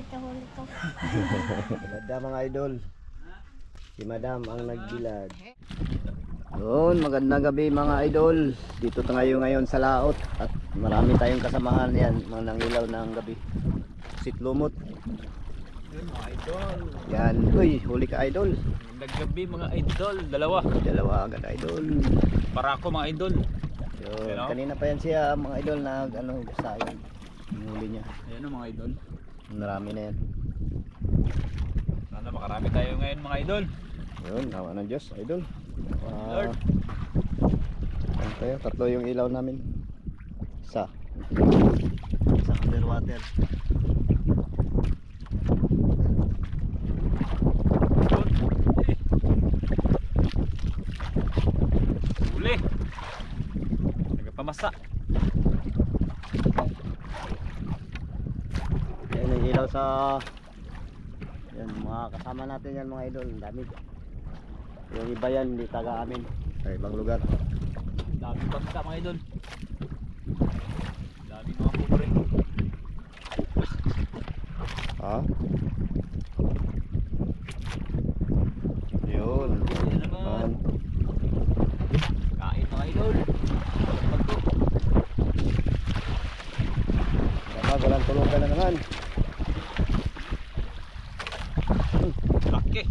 kahuli ko. Madam mga idol. Si Madam ang nagbilad. Yun, magandang gabi mga idol. Dito tayo ngayon sa laot at marami tayong kasamahan yan, mga nangilaw ng gabi. Sitlumot. Yun mga idol. Yan, uy, huli ka idol. Naggabi mga idol, dalawa. Dalawa agad idol. Para ako mga idol. Yun, Hello? kanina pa yan siya mga idol nag sayang. Yung huli niya. Ayan o mga idol. Marami na yan. Sana makarami tayo ngayon mga idol. Yun, awa ng Diyos idol. Lord. Okay, tatlo yung ilaw namin. Isa underwater. Huli. Nagpamasa. Yan yung ilaw sa yan, mga kasama natin yan mga idol. Dami. Yung iba yan, hindi taga amin. Sa ibang lugar. Dami bangka mga idol. Dami mga pobre. Ha? Yun. Yan naman. Kain mga idol. Pagto. Damag, walang tulugan na naman. Laki.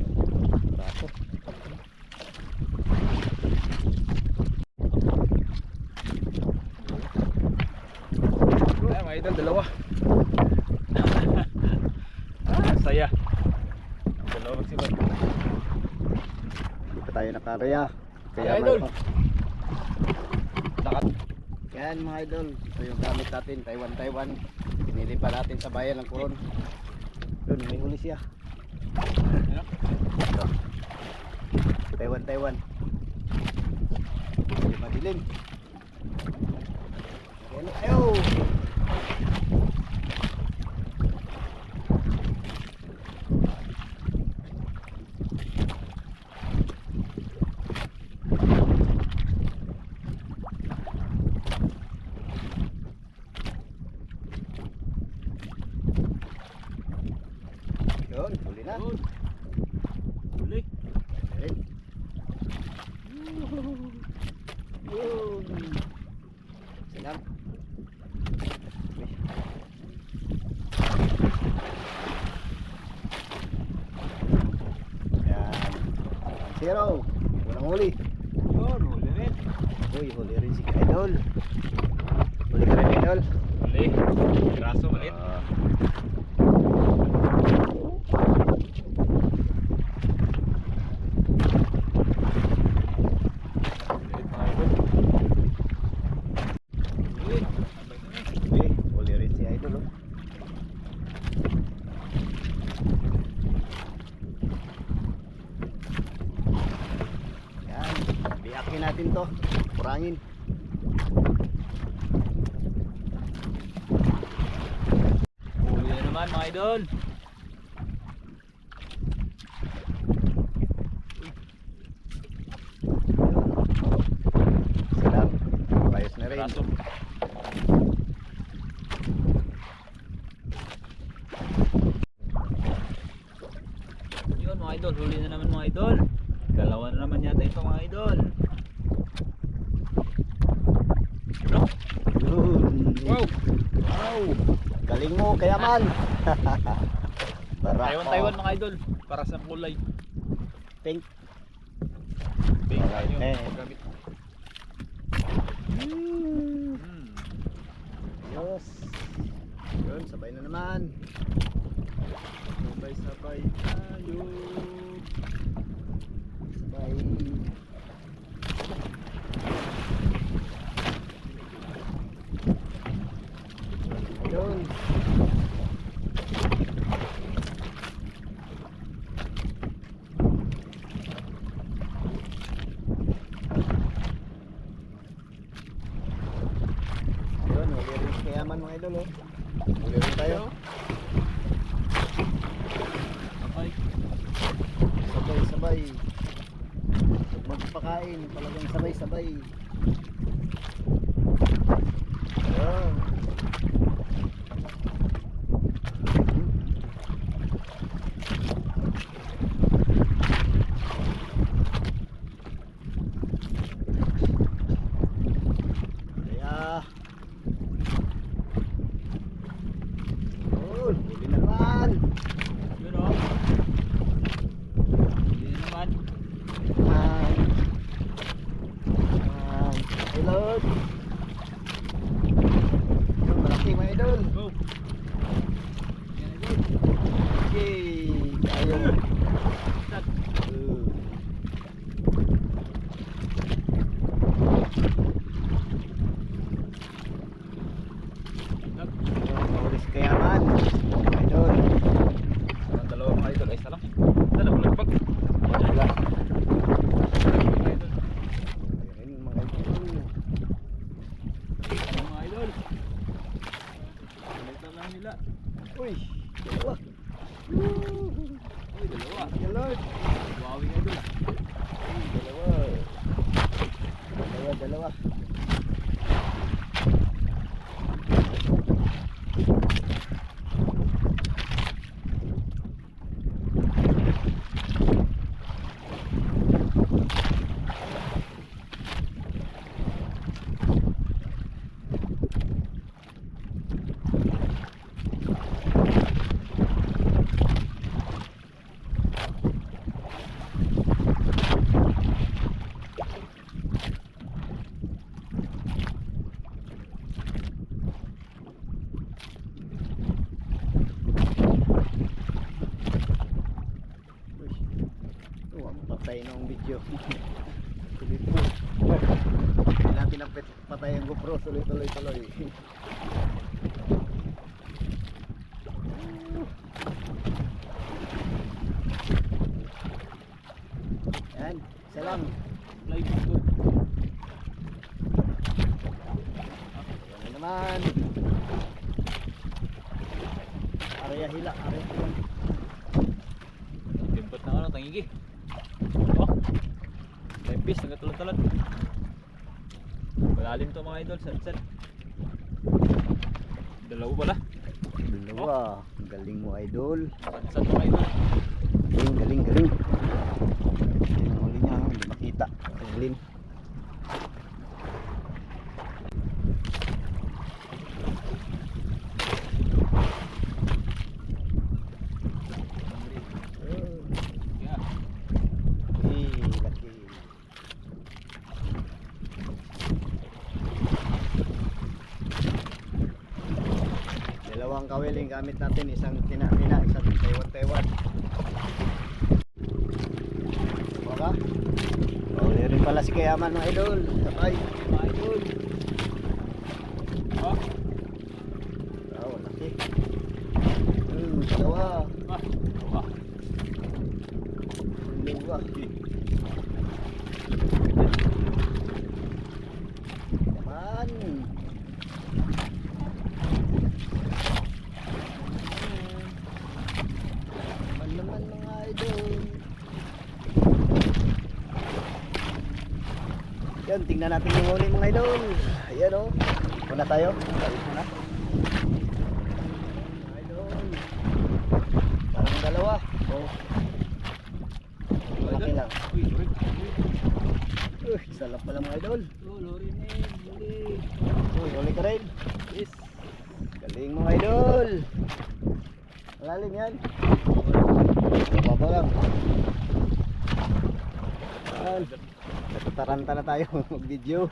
Braso. Ay mga idol, dalawa. Saya. Dalawa magsibat. Hindi pa tayo nakaraya. Ay, idol. Yan mga idol. Ito yung gamit natin. Taiwan. Pinili pa natin sa bayan ng Coron. Doon, may huli siya. Ito. Taiwan. Hindi madilim. Yan tayo. Yun, huli na. Huli. Ayun. Yun. Silang. Yan. Zero. Walang huli. Yun, huli rin. Uy, huli rin si Idol. Huli ka rin Idol. Huli. Piraso malit. Uy, huli rin si Idol. Oh. Yan. Biyakin natin to. Kurangin. Huli na naman mga idol. Silang. Ayos na rin. Piraso. Yun mga idol, huli na naman mga idol. Dalawa na naman yata ito mga idol. Ano? Yun. Wow! Wow. Galing mo, kayaman. Taiwan mga idol. Para sa kulay. Pink. Big Alright, tayo. eh. Gamit. Hmm. Hmm. Yes. Yun, sabay na naman. Sabay-sabay tayo. Sabay. Yun. Yun, huli rin si kayaman mga idol. Oh. Huli rin tayo. Sabay. Sabay. Huwag magpakain, talagang sabay. Ayun. Yun o. Huli na naman. Yan. Yan. Ilot. Yung malaki mga idol. Go. Yan idol. Okay. Tayo. Start. Start. Yung paulis kayaman. Idol. Ang dalawa mga idol. Ay, isa lang. Dalawa lang pag. Wala. Mga idol. Ayun mga idol. Ano mga idol? Balitan lang nila. Uy. Dalawa. Uy, dalawa. Ilot. Wawing idol. Uy, dalawa. Dalawa, dalawa. Uy. Oh, patay na ang video. Tuloy po. Hindi natin ang patay ang GoPro. Tuloy. Yan. Isa lang. Live go. Yan na naman. Area hila. Limpot na ano, tangigi. Oh. Limpis, nagkatulad-tulad. Malalim to mga idol, san. Dalawa pala. Dalawa. Ang galing mo, idol. San mga idol. Galing. Yan ang huli niya. Hindi makita. Galing. Yeah. Laki. Dalawang kawiling gamit natin, isang tinamina, isang Taiwan. Baka? Huli rin pala si Kayaman mga idol. Sabay. Mga idol. Oh. Oh, laki. Dalawa. Ah. Dalawa. Dalawa. Yaman. Naman mga idol. Yan, tingnan natin yung huli mga idol. Ayan o. Muna tayo. Balik muna. Mga idol. Parang dalawa. Oh. Malaki lang. Uy, sorry. Isa lang pala mga idol. Oh, lori na yun. Huli. Uy, huli ka rin. Yes. Galing mga idol. Malalim yan. Baba lang. Yan. Natataranta na tayo mag-video.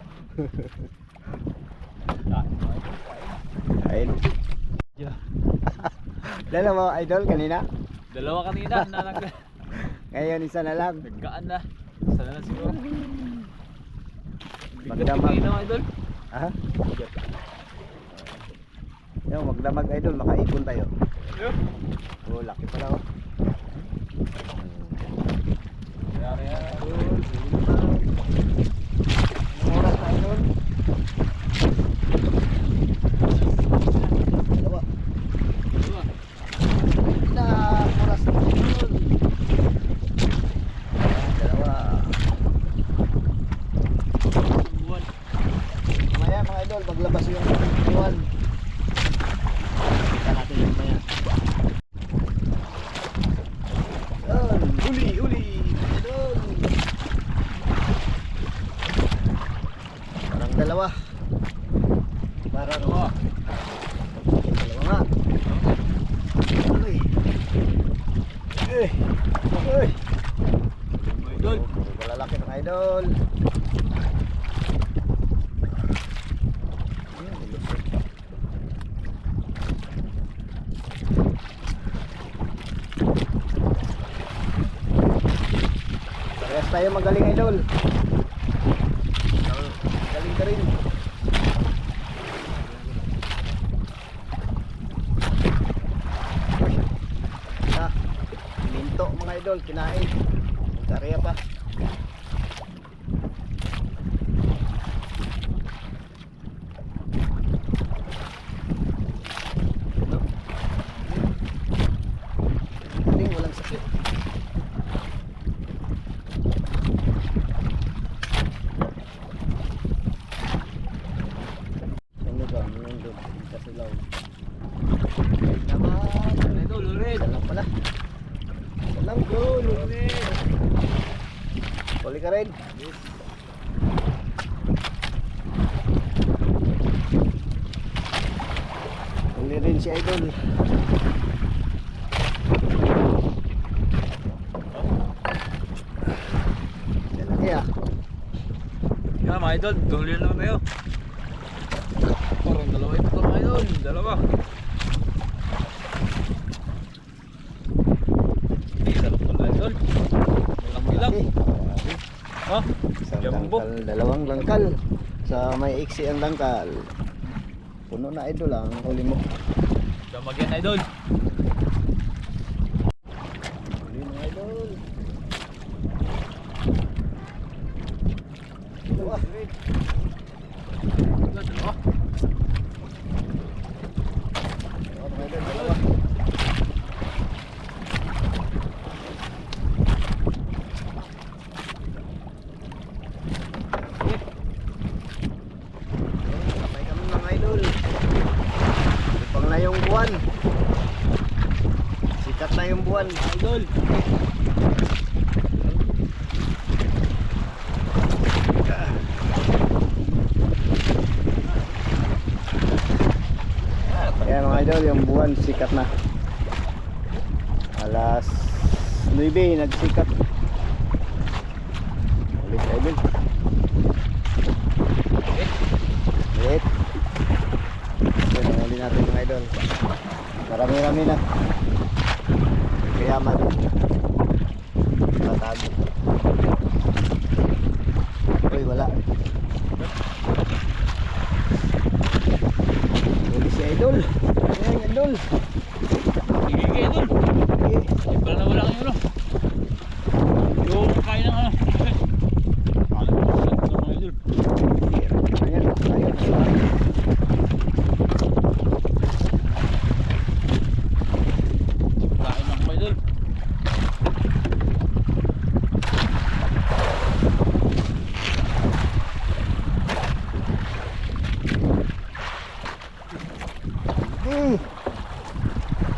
Ayun. Yeah. Dalawa mga idol kanina. Dalawa kanina na Ngayon isa na lang. nagkaan na. Sana na siguro. Magdamag. Bigat mga idol. Ha? Yung magdamag idol, makaipon tayo. Yo. Oh, laki pala oh. Kaya. Anong oras na idol? Dalawa. Dalawa. Na oras na idol. Dalawa. Buwan. Mamaya mga idol, maglabas yung buwan. Kita natin yung maya. Yun, uli, idol. idol. Parehas tayo magaling idol. Galing ka rin. Ah, minto mga idol, kinain. Karya pa. Galing, walang sakit. Ano ba? Ano doon? Kasilaw. Naman. Idol, ulit. Salang pala. Salang bro. Ulit. Huli ka rin. Huli rin si idol. Lalaki ah. Yan mga idol, huli na naman tayo. Parang dalawa ito mga idol. Dalawa. Isa lang pala idol. Walang bilang. Oh, Isang Jumbo. langkal, dalawang langkal. Sa may iksi ang langkal. Puno na idol ang huli mo. damagyan idol. Huli mo idol. Dalawa. Idol, dalawa. Dalawa mga idol, dalawa. Kapay kami mga idol. Upang na yung buwan. Sikat na yung buwan. Idol. Ayan mga idol, yung buwan sikat na. Alas 9 nagsikat. Ulit idol. Ulit. Ito yung huli natin mga idol. Marami-rami na. Kayaman. Matago. Uy, wala. Huli si idol. Ayan, idol. Gigi idol. Okay. Ay pala na wala kayo no. Yung kain ng ano. Ano mga idol. Ayan, ayun. Kain ng mga idol.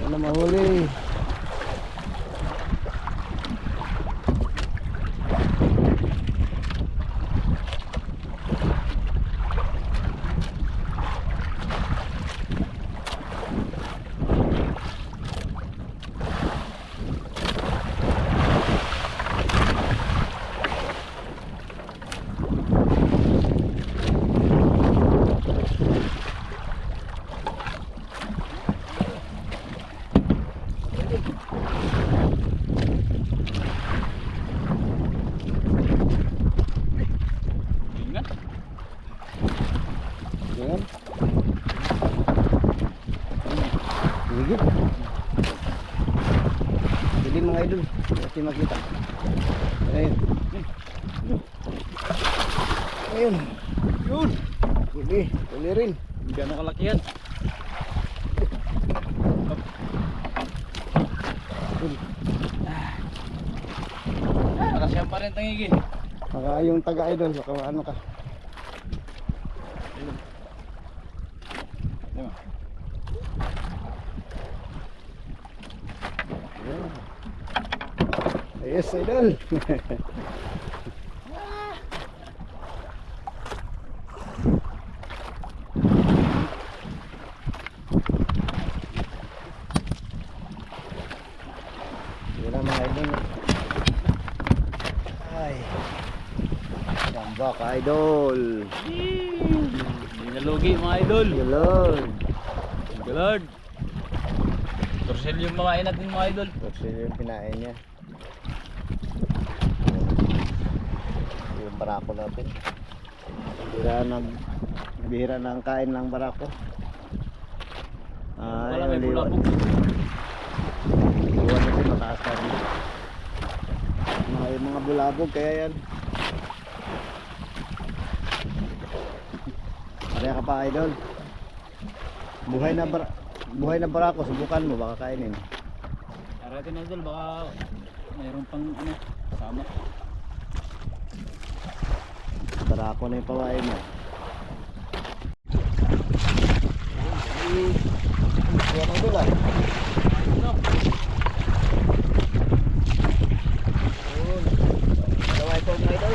Ano mahuli? Ingat. Ayan. Higit. Jadi mga idol, kasi makita. Ayun. Ayun. Yun. Huli, huli rin. Gano'ng kalaki yan. Nakasiyang pa rin tangigi. Baka yung taga idol, baka ano ka. Ayun. Ayun. Yes, idol. Yun ang mga idol. Ay. Baka idol. Hindi nalugi mga idol. Yun. Thank you Lord. Torsil yung makain natin mga idol. Tapos yun yung pinain niya. Yung barako natin. Bihira ng kain ng barako. Wala may liwan. bulabog. Liwan kasi mataas pa rin. Yung mga bulabog kaya yan. Kaya ka pa idol. Buhay na barako, subukan mo baka kainin. Aratin idol baka mayroon pang ano sama. Barako na yung pawain mo. Yan idol ah. Ano? Yun. Dalawa ito mga idol.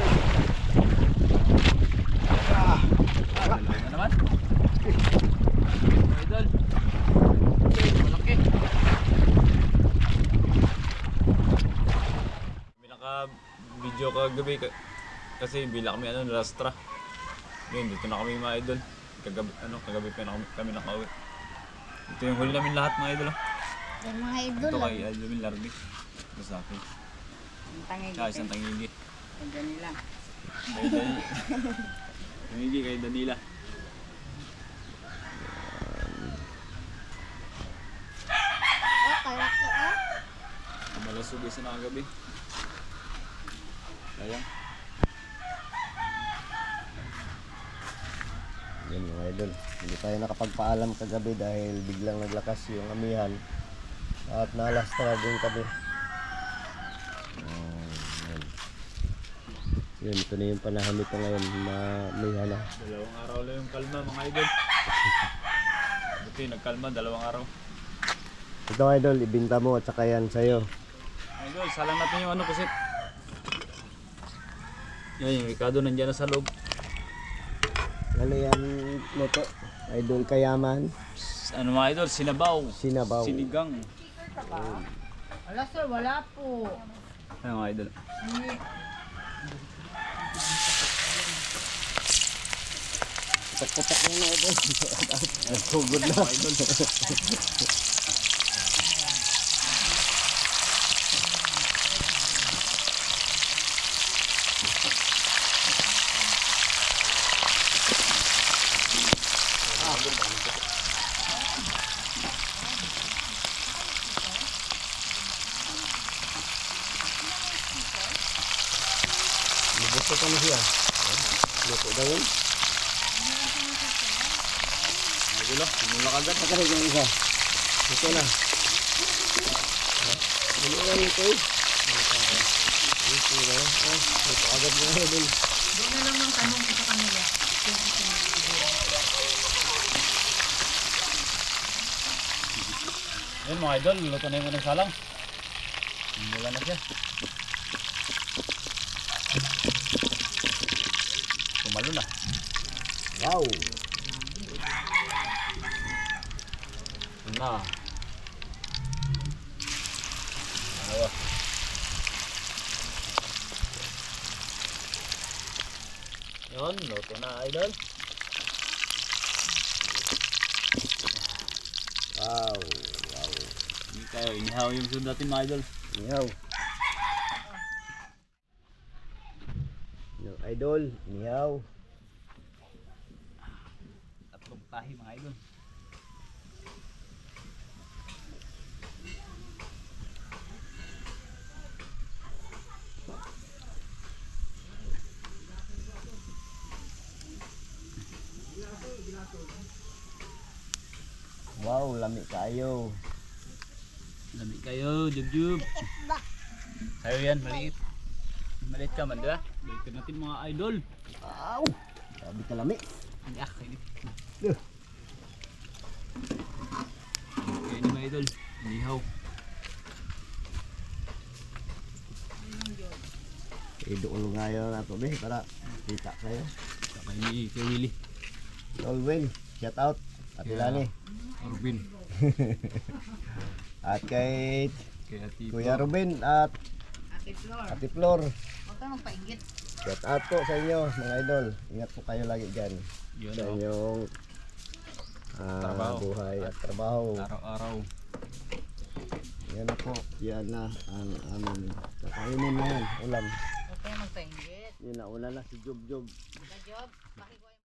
Ano naman? Idol. Malaki. Kami naka-video kagabi kasi bila kami nalastra. Yun, dito na kami mga idol. Kagabi pa na kami nakauwi. Ito yung huli namin lahat mga idol. Yung mga idol. Ito kay Alvin Lardi. Ito sa akin. Ang tangig. Isang tangigi. Ganyan nila. Kay Danila. Tangigi kay Danila. Kalaki ah. Malasog isa na kagabi. Sayang. Yan mga idol. Hindi tayo nakapagpaalam kagabi dahil biglang naglakas yung amihan. At nalastra din kami. Yan. Yun, ito na yung panahon nito ngayon na amihan na. 2 araw lang yung kalma mga idol. Buti nagkalma 2 araw. Ito idol, ibinta mo at saka yan sa'yo. Idol, salang natin yung ano pusit. Yan yung Ricardo nandiyan na sa loob. Ano yan mo to? Idol kayaman, Ano mga idol, sinabaw. sinabaw. Sinigang. Wala sir, wala po. Ano mga idol. Putak-putak na na idol. Nagsugod na. Idol. Luto pa na siya. Luto daw yun. Idol, simula kagad. Pagkaroon yung isa. Luto na. Ano na luto eh? Luto na yun. Luto agad mo na idol. Doon na lang ang tanong ko sa kanila. Yan mga idol, luto na yung unang salang. Simula na siya. Tumalo na. Wow! Na. Ayo. Yun, luto na idol. Wow! Wow! Hindi tayo, inihaw yung sunod natin mga idol. Nihaw. Yung idol, nihaw. Tatlong tahi mga idol. Wow, lami kayo. Lamig kayo, jub-jub. Sa'yo yan, maliit. Maliit ka man, di ba? Balikin natin mga idol. Wow! Sabi ka lami. Yak, ini. Duh. Okay, ini mga idol. Inihaw. Idool ngayon na ito, be, para kita kayo. Saka ini kay Willie. Tolwin, shout out. At Yeah. Ilani. Ruben. At kay Kay Ati Kuya Ruben at Ate Flor. Ate Flor. Huwag kang magpaigit. Shout out po sa inyo mga idol. Ingat po kayo lagi dyan Yun sa o. inyong Trabaho. buhay at trabaho. Araw-araw. Yan na po. Yan na ang aming kakainin na yan. Ulam. Okay, magpainggit. Yun na, una na si Job Job. Diba, Job? Pakikuha yung...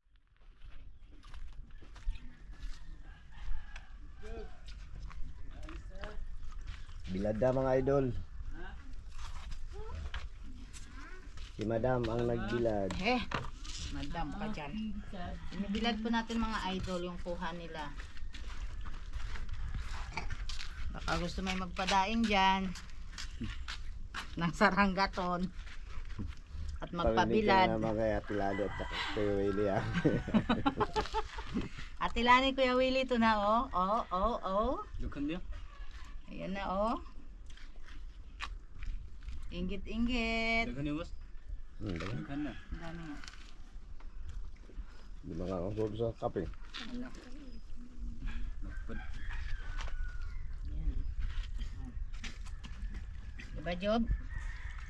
Bilada mga idol. Si Madam ang nagbilad. Madam ka dyan. Inibilad po natin mga idol yung kuha nila. Baka gusto may magpadaing dyan ng saranggaton at magpabilad. Pamimigay na mga atilado at saka Kuya Willie ah. Atilani Kuya Willie ito na oh. Oh. Lukan niya. Ayan na oh. Inggit. Lukan niya, boss. Diba? Lukan na. Ang dami nga. Di ba nga ang sob sa kape? Lapad. Diba, Job?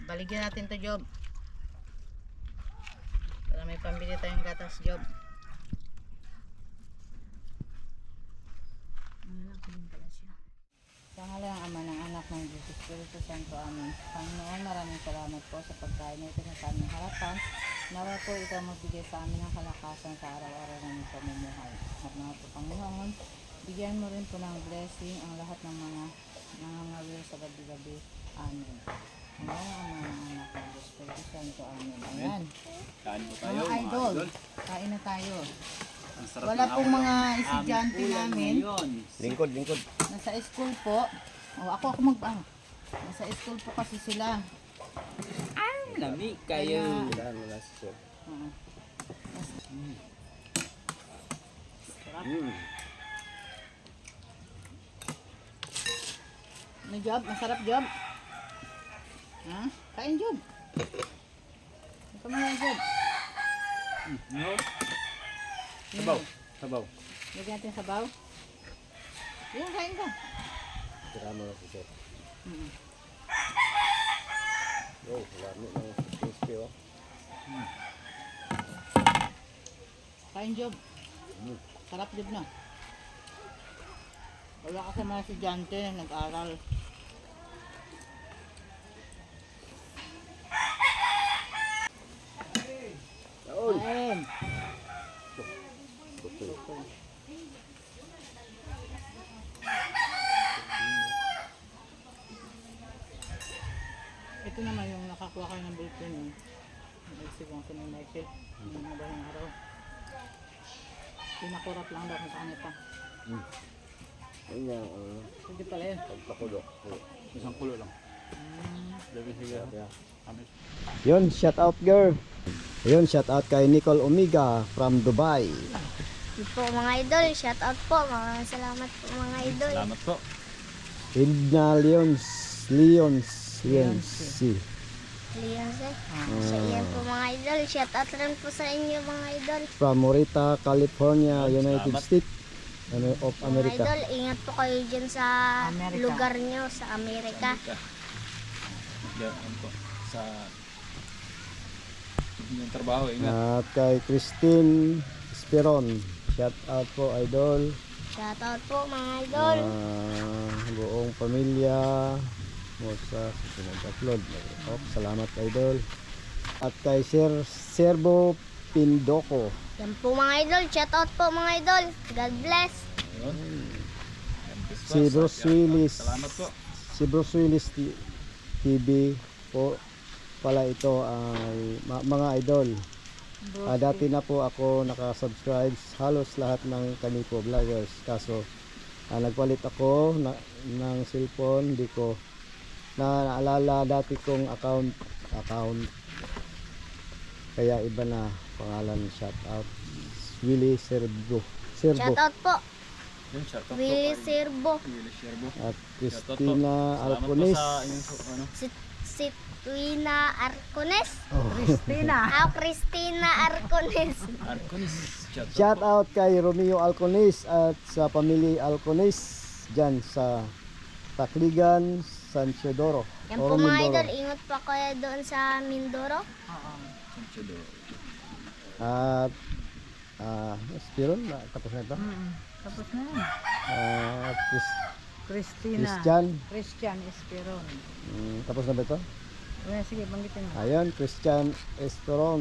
Baligyan natin to, Job. Para may pambili tayong gatas, Job. Sa ngalan ng Ama ng Anak ng Diyos Espiritu Santo, Amen. Panginoon, maraming salamat po sa pagkain na ito sa aming harapan. Nawa po ikaw magbigay sa amin ng kalakasan sa araw-araw ng pamumuhay. At mga po, Panginoon, bigyan mo rin po ng blessing ang lahat ng mga nangangawil sa gabi-gabi. Amen. Ang Ama ng Anak ng Diyos Espiritu Santo, Amen. Ayan. Kain po tayo, Mga mga idol, idol. kain na tayo. Ang sarap Wala ng pong aming- mga estudyante aming ulam namin. ngayon. Lingkod. Nasa school po. Ako nasa school po kasi sila. Lami kayo. Wala na si Sob. Oo. Ano, Job? Masarap, Job? Ha? Kain, Job. Ito mo na, Job. No? Yun. Sabaw. Lagyan natin sabaw. Yan, kain ka. Tira mo na si Sob. Mm. Oh, wala mo ng crispy oh. Kain, Job. Sarap, Job, na. Wala kasi mga estudyante nag-aral. Kain. Ito naman yung nakakuha kayo ng ballpen eh. Naisipan ko ng Michael. Yung madaling araw. Pinakurap lang daw kung saan ito. Ayun nga, Hindi pala yun. pagpakulok. Isang kulo lang. Labi siya. Yun, shout out girl. Yun, shout out kay Nicole Omega from Dubai. Yun po mga idol, shout out po. Maraming salamat po mga idol. Salamat po. Edna Leons. Leonce. So yan po mga idol, shout out rin po sa inyo mga idol. From Morita, California, United Salamat. States of Mga America. idol, ingat po kayo dyan sa Amerika. lugar nyo sa Amerika. Yan po. Sa yung trabaho, ingat. At kay Christine Esperon. Shout out po idol. Shout out po mga idol. Buong pamilya mo sa pinag-upload. Oh, salamat idol. At kay Sir Serbo Pindoco. Yan po mga idol, shout out po mga idol. God bless. Ayun. Si Bruce Willis. Salamat po. Si Bruce Willis TV po pala ito ay mga idol. Dati na po ako nakasubscribe halos lahat ng Kanipo vloggers. Kaso nagpalit ako ng cellphone, di ko naalala dati kong account. Kaya iba na pangalan. Shout out Willie Serbo. Shout out po, Yun, shout out po. Willie kay Serbo. Willie Sherbo. At Shout out po. Christina Salamat po Alcones. sa inyong ano. Si Twina Arcones. Christina. Christina Arcones. Arconis. Shout out kay Romeo Alcones at sa pamilya Alcones dyan sa Tacligan, San Teodoro. Yan po mga idol, ingat pa kayo doon sa Mindoro. Oo. Luchador. At Spiron, tapos na ito. Tapos na yan. Christina. Christian Esperon. Tapos na ba ito? Sige, banggitin mo. Ayan, Christian Esperon.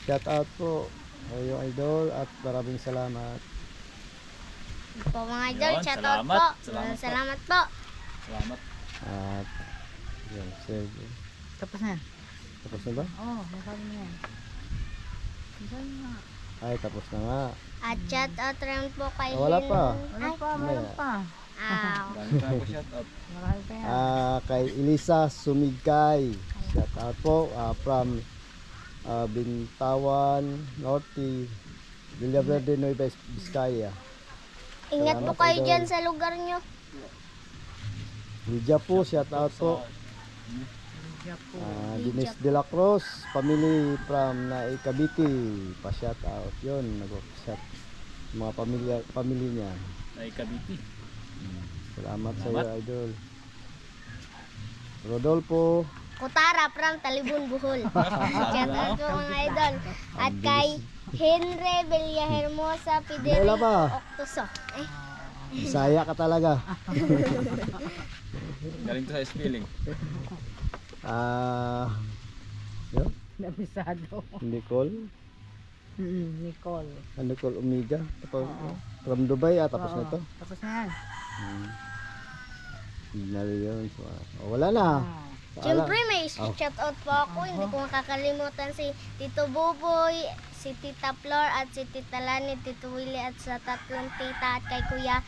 Shout out po yung idol at maraming salamat. Po mga idol, Yun, shout out salamat. po. Salamat po. Salamat po. Salamat. At yun, sige. Tapos na yan. Tapos na ba? Oo, nasabi mo yan. Nasabi mo nga. Ay, tapos na nga. At shout out rin po kay Wala pa. Wala pa, meron pa. Dami pa po shout out. Marami pa yan. Kay Elisa Sumigkay. Shout out po from Bintawan, Norte, Villaverde, Nueva Vizcaya. Ingat po Salamat, kayo idol. dyan sa lugar nyo. Lydia po, shout out po. Japo. Denise De La Cruz, family from Nae Cavite. Pa-shout out yun. Nag-shout mga pamilya niya. Ay Cavite. Salamat sa iyo, idol. Rodolfo, Kutara from Talibon, Bohol. Shout out po mga idol. At kay Henry Villahermosa Pideri Wala pa. Octoso. Bisaya ka talaga. Galing to sa spelling. Yun, Nabisado. Nicole. Nicole. Nicole Umiga. Tapos, from Dubai, tapos na ito. Tapos na yan. Signal yun. So, wala na. Siyempre may shout out po ako. Hindi ko makakalimutan si Tito Buboy, si Tita Flor at si Tita Lani, Tito Willie at sa tatlong tita at kay Kuya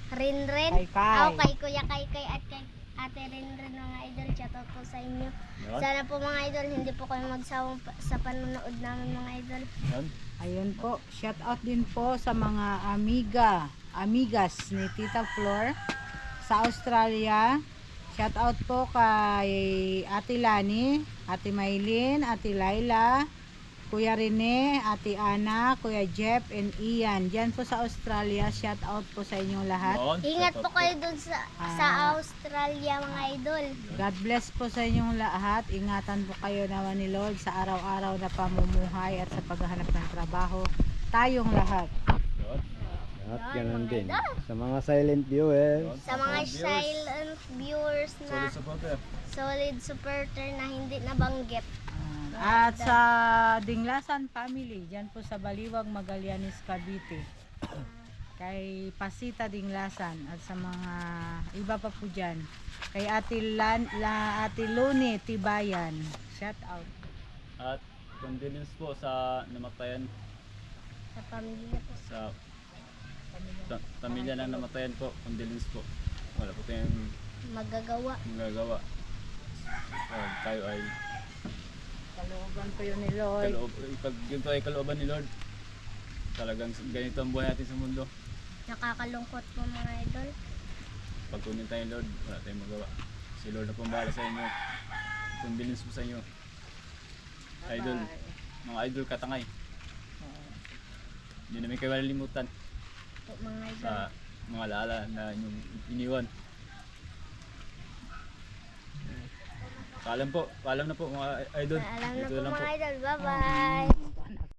Rinrin. Kay. Kay Kuya Kay at kay Ate Rinrin mga idol. Shout out po sa inyo. Yun. Sana po mga idol, hindi po kayo magsawang sa panonood namin mga idol. Yan. Ayun po, shout out din po sa mga amigas ni Tita Flor sa Australia. Shout out po kay Ate Lani, Ate Maylin, Ate Laila, Kuya Rene, Ate Ana, Kuya Jeff, and Ian. Diyan po sa Australia, shout out po sa inyong lahat. Yun, Ingat shout po out kayo dun sa Australia mga idol. God bless po sa inyong lahat. Ingatan po kayo naman ni Lord sa araw-araw na pamumuhay at sa paghahanap ng trabaho. Tayong lahat. Yun. At ganun din. Sa mga silent viewers. Sa mga silent viewers Solid na supporter. solid supporter na hindi nabanggit. At sa Dinglasan family, dyan po sa Baliwag, Magallanes, Cavite. Kay Pasita Dinglasan at sa mga iba pa po dyan. Kay Ate Luni Tibayan. Shout out. At condolence po sa namatayan Sa pamilya po. sa pamilya na namatayan po. Condolence po. Wala po tayong Magagawa. magagawa. Tayo ay Kalooban po yun ni Lord. pag yun po ay kalooban ni Lord. Talagang ganito ang buhay natin sa mundo. Nakakalungkot po mga idol. Pag kunin tayo Lord, wala tayong magawa. Si Lord na pong bahala sa inyo. Condolence po sa inyo. Idol, mga idol katangay. Hindi namin kayo malilimutan Po mga idol. sa mga alaala na inyong iniwan. Paalam na po mga idol. Alam na Dito po lang mga idol. Bye-bye.